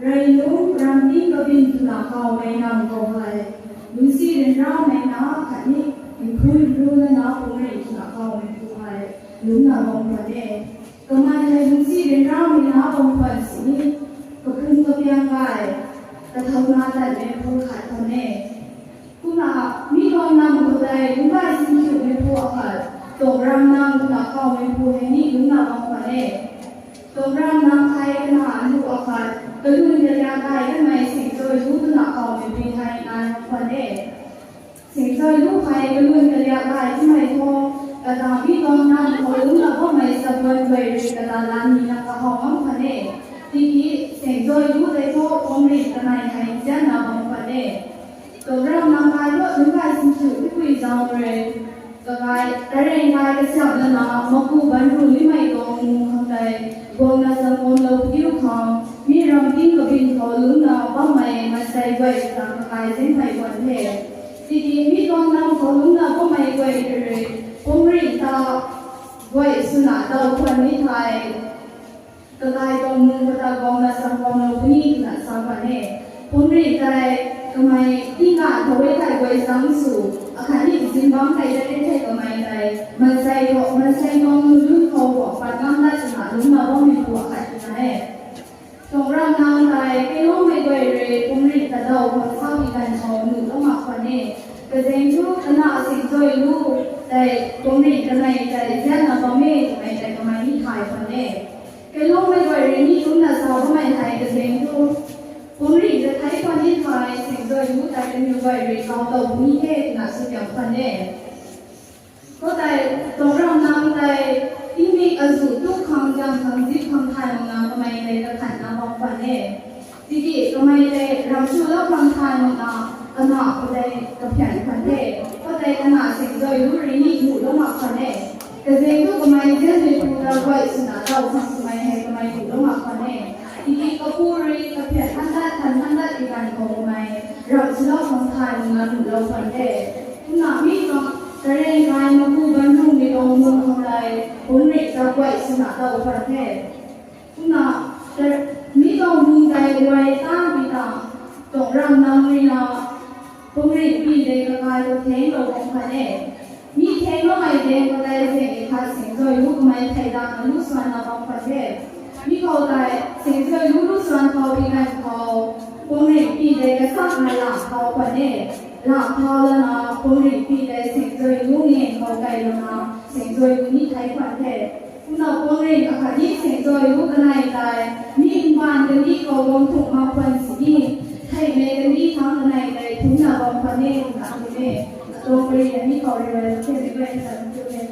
Rayu Ramdi Kabin Tuna Kau Mainam Kohai Lucy and Ram Maina Kani Improve Luna Na Pumri Tuna Kau Mainai Luna Bompade Kamai Lucy and Ram Maina Bompansi Kapun Kapiangai Kathauna Tanepu Katone Kuna Mikon Nam Kodai Lumba Sinju Mepu Akat Tobram Nam Tuna Kau Mepu Heni Luna Bompade Tobram Nam Kai Kana Anu Akat Kedua jaga kan mai sing joy lu nak kau mempunyai hai nan pada sing joy lu hai kedua jaga kan mai kau kata bi kau nan kau lu nak kau mai sebuah joy kata lani nak kau mam pada tiki sing joy lu deh kau pemri kenai hai jangan mam pada Tobram nam kai lu kai sing joy kui jauh re kai tereng kai kesiap lana maku bantu limai kau mengkai kau nak semua lu kiu kauมีรำทิ้งกับบินเขาลุ้นเราบ้าไม่มาใส่ไว้ตามกายเส้นไผ่วันเททีนี้มีกองน้ำเขาลุ้นเราบ้าไม่ไว้เลยผมรีตาไว้สุนัขเราคนนี้ไทยกระต่ายตรงมือกระต่ายกองละสังกองเราคนนี้นะสังวันเทผมรีใจทำไมที่งานเขาไว้ไทยไว้สังสู่อาคารที่สินบ้างไทยจะได้ใช้ทำไมใจมันใส่กองลุ้นเขาบอกปัดน้ำได้สุนัขลุ้นเราบ้าไม่กลัวใครที่ไหนตรงร่างนางไทยไม่รู้ไม่ไกลเลยผมรีบแต่เราคนเข้ามีการชมหนูต้องมาคนนี้กระเซ็งชุกขณะสิ่งช่วยลูกแต่ผมรีบจะไม่ใจเสียหน้าพ่อแม่ไม่ใจทำไมที่ไทยคนนี้แกรู้ไม่ไกลเลยนี่ชุนน่ะสาวทำไมไทยกระเซ็งชุกผมรีบจะไทยคนที่ไทยสิ่งช่วยลูกแต่เป็นอยู่ไกลเลยเขาตัวมีเหตุน่ะสุดยอดคนนี้ก็แต่ตรงร่างนางไทยที่มีอสูรทุกคำจำคำที่คำไทยของนางทำไมในกระขันนางบอกว่าเนี่ยที่ที่ทำไมในเราชื่อแล้วคำไทยของนางขณะก็ได้กระเพียนพันเทก็ได้ขณะสิ่งโดยรู้รีนี่หมู่แล้วมาพันเทแต่เรื่องทำไมเรื่องในตัวเราไว้สนาเราทำไมให้ทำไมหมู่แล้วมาพันเทที่ที่ก็พูดรีกระเพียนท่านได้ในการของทำไมเราชื่อแล้วคำไทยของนางหมู่เราพันเทคุณนางมีก็แต่เรื่องการมาพูดบรรลุในองค์มือของเราผมเรียกจะไว้สนาเราประเทศคุณน่ะแต่มีต้องมุ่งใจไว้ตั้งปีตาตรงรำนำวินาผมเรียกปีเด็กกายตัวเทงเราของประเทศมีเทงเราไม่เด็กก็ได้เสียงอีกครั้งเสียงโดยลูกไม่ไทยดังลูกสวนเราของประเทศมีเขาได้เสียงโดยลูกสวนเขาปีนั้นเขาผมเรียกปีเด็กก็สร้างมาหลักเขาประเทศหลักเขาแล้วนะผมเรียกปีเด็กเสียงโดยลูกเงี้ยเขาไกลแล้วนะเสียงโดยลูกนี่ไทยประเทศคุณเอาผมเรียกอาคาดีเสียงโดยลูกกันไหนได้มีบ้านกันที่เขาวงถูกมาพันสีไทยเมกันที่ทำกันไหนได้ทุกอย่างบางประเทศนะคุณแม่โรงเรียนที่เขาเรียนเช่นเรียนสันติเวช